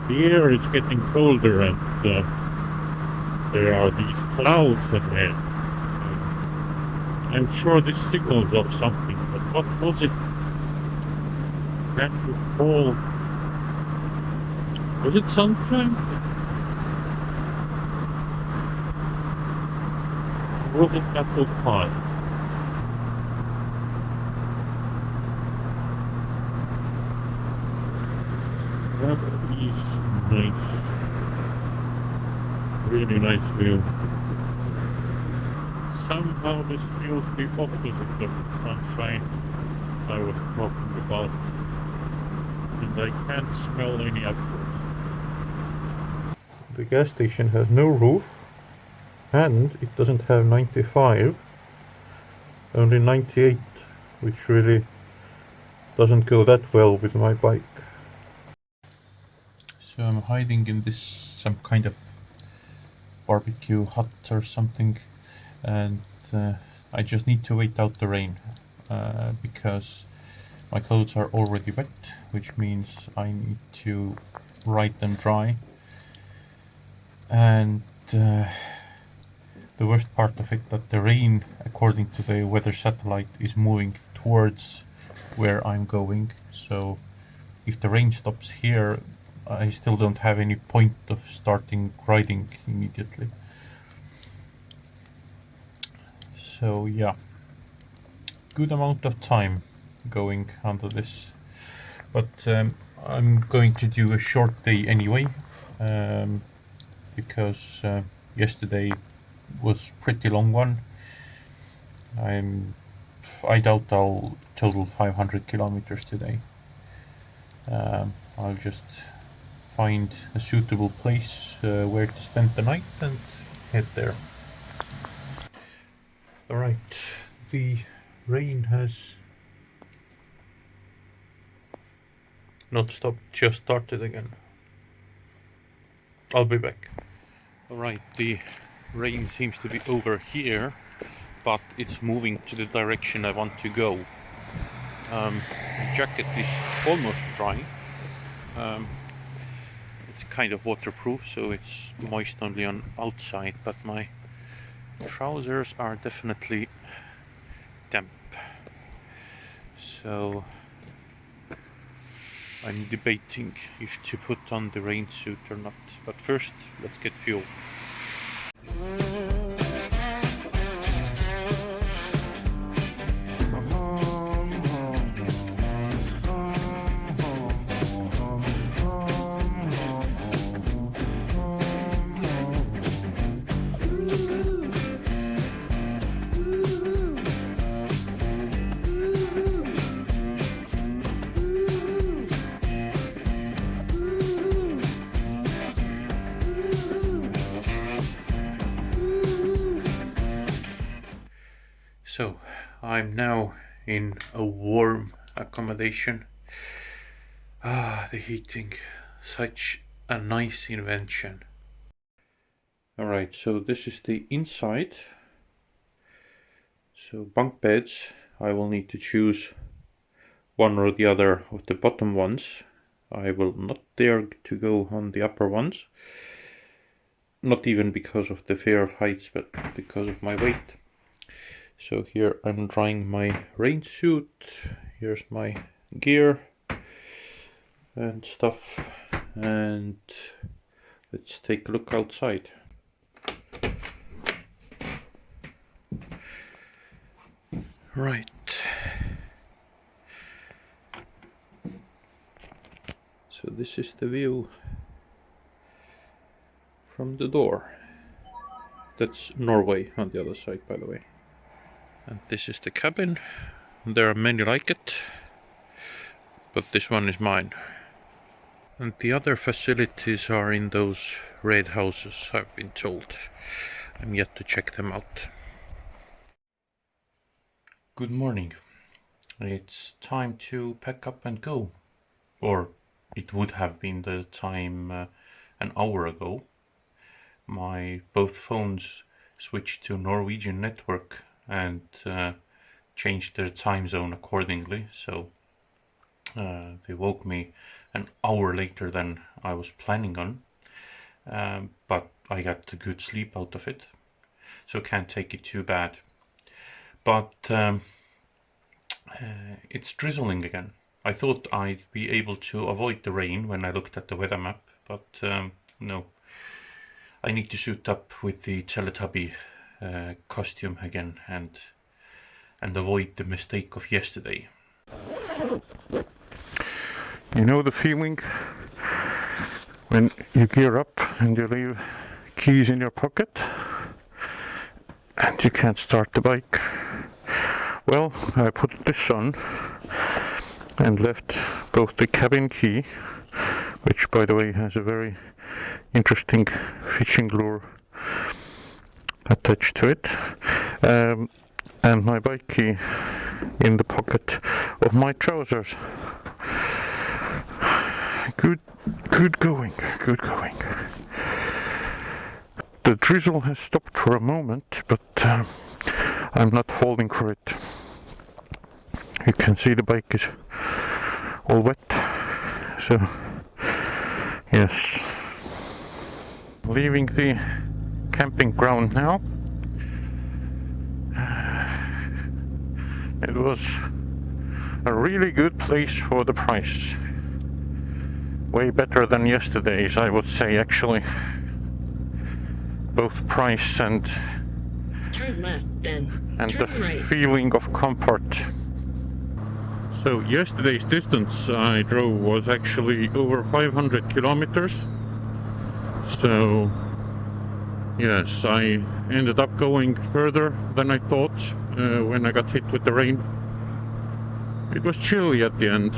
The air is getting colder and there are these clouds ahead. I'm sure this signals off something, but what was it? Can't recall. Was it sunshine? Or was it apple pie? That is nice. Really nice view. Somehow this feels the opposite of the sunshine I was talking about. And I can't smell any apples. The gas station has no roof, and it doesn't have 95, only 98, which really doesn't go that well with my bike. So I'm hiding in this some kind of barbecue hut or something, and I just need to wait out the rain because my clothes are already wet, which means I need to ride them dry. And the worst part of it, that the rain, according to the weather satellite, is moving towards where I'm going. So if the rain stops here, I still don't have any point of starting riding immediately. So yeah, good amount of time going under this, but I'm going to do a short day anyway, because yesterday was pretty long one. I doubt I'll total 500 kilometers today. I'll just find a suitable place where to spend the night and head there. Alright, the rain has not stopped, just started again. I'll be back. Alright, the rain seems to be over here, but it's moving to the direction I want to go. The jacket is almost dry. It's kind of waterproof, so it's moist only on outside, but my trousers are definitely damp. So I'm debating if to put on the rain suit or not. But first, let's get fuel. So I'm now in a warm accommodation. The heating, such a nice invention. Alright, so this is the inside. So bunk beds, I will need to choose one or the other of the bottom ones. I will not dare to go on the upper ones. Not even because of the fear of heights, but because of my weight. So here I'm drying my rain suit. Here's my gear and stuff, and let's take a look outside. Right. So this is the view from the door. That's Norway on the other side, by the way. And this is the cabin. There are many like it, but this one is mine. And the other facilities are in those red houses, I've been told. I'm yet to check them out. Good morning. It's time to pack up and go. Or it would have been the time an hour ago. My both phones switched to Norwegian network and changed their time zone accordingly. So They woke me an hour later than I was planning on, but I got a good sleep out of it, so can't take it too bad. But it's drizzling again. I thought I'd be able to avoid the rain when I looked at the weather map, but no. I need to suit up with the Teletubby costume again and avoid the mistake of yesterday. You know the feeling when you gear up and you leave keys in your pocket and you can't start the bike? Well, I put this on and left both the cabin key, which by the way has a very interesting fishing lure attached to it, and my bike key in the pocket of my trousers. Good going. The drizzle has stopped for a moment, but I'm not falling for it. You can see the bike is all wet, so yes. Leaving the camping ground now. It was a really good place for the price. Way better than yesterday's, I would say, actually. Both price and turn left, then and turn the right. feeling of comfort. So yesterday's distance I drove was actually over 500 kilometers. So yes, I ended up going further than I thought when I got hit with the rain. It was chilly at the end,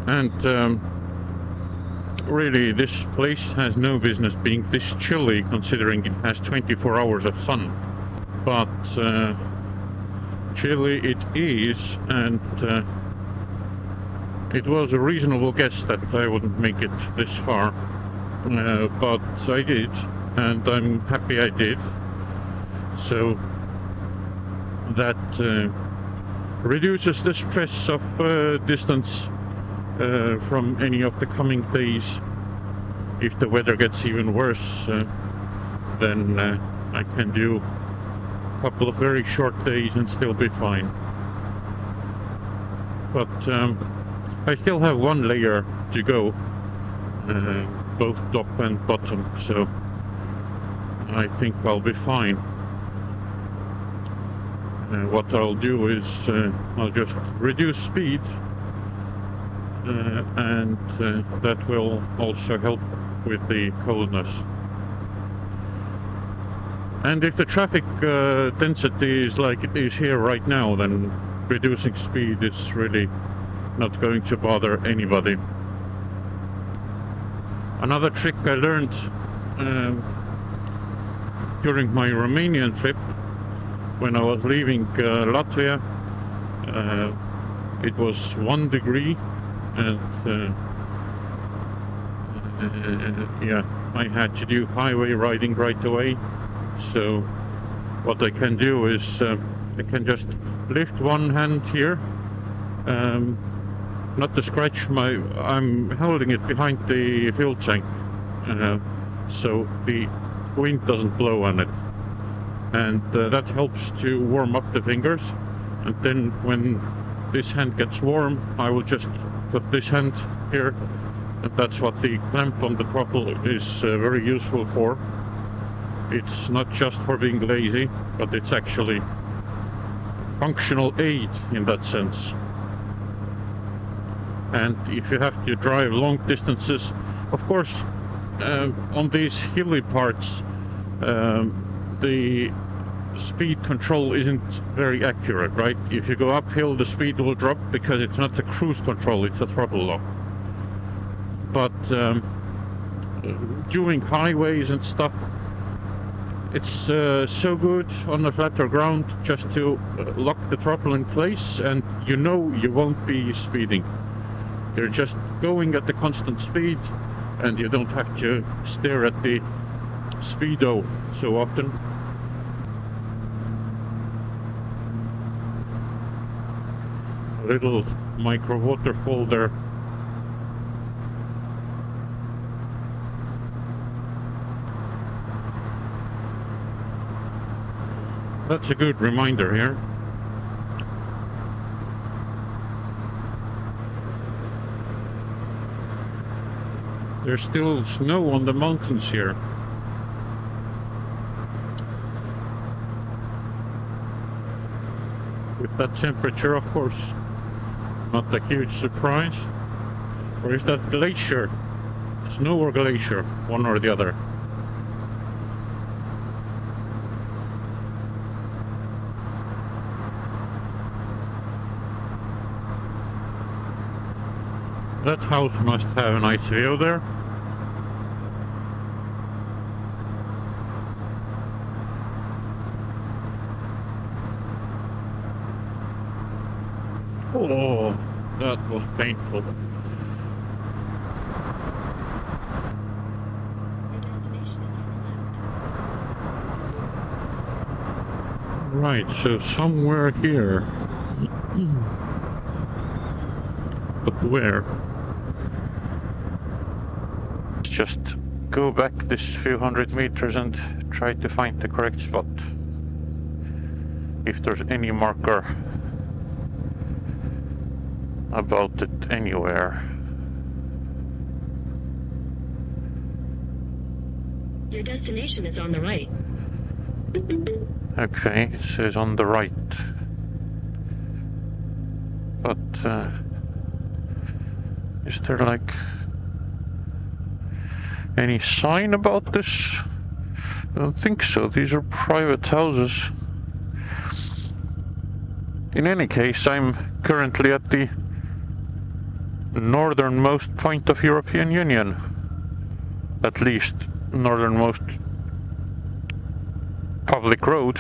and really this place has no business being this chilly considering it has 24 hours of sun. But chilly it is, and it was a reasonable guess that I wouldn't make it this far, but I did, and I'm happy I did. So that reduces the stress of distance from any of the coming days. If the weather gets even worse, then I can do a couple of very short days and still be fine. But I still have one layer to go, both top and bottom, so I think I'll be fine. What I'll do is I'll just reduce speed, and that will also help with the coldness. And if the traffic density is like it is here right now, then reducing speed is really not going to bother anybody. Another trick I learned during my Romanian trip, when I was leaving Latvia, it was 1 degree, and yeah, I had to do highway riding right away. So what I can do is I can just lift one hand here, not to scratch I'm holding it behind the fuel tank, so the wind doesn't blow on it, and that helps to warm up the fingers. And then when this hand gets warm, I will just put this hand here, and that's what the clamp on the throttle is very useful for. It's not just for being lazy, but it's actually functional aid in that sense. And if you have to drive long distances, of course, on these hilly parts, the speed control isn't very accurate, right? If you go uphill, the speed will drop because it's not a cruise control, it's a throttle lock. But doing highways and stuff, it's so good on the flatter ground just to lock the throttle in place, and you know you won't be speeding. You're just going at the constant speed, and you don't have to stare at the speedo so often. A little micro waterfall there. That's a good reminder here. There's still snow on the mountains here. With that temperature, of course, not a huge surprise. Or is that glacier? Snow or glacier? One or the other. That house must have a nice view there. Oh, that was painful. Right, so somewhere here. But where? Just go back this few hundred meters and try to find the correct spot. If there's any marker about it anywhere. Your destination is on the right. Okay, it says on the right. But is there like any sign about this? I don't think so. These are private houses. In any case, I'm currently at the northernmost point of European Union. At least northernmost public road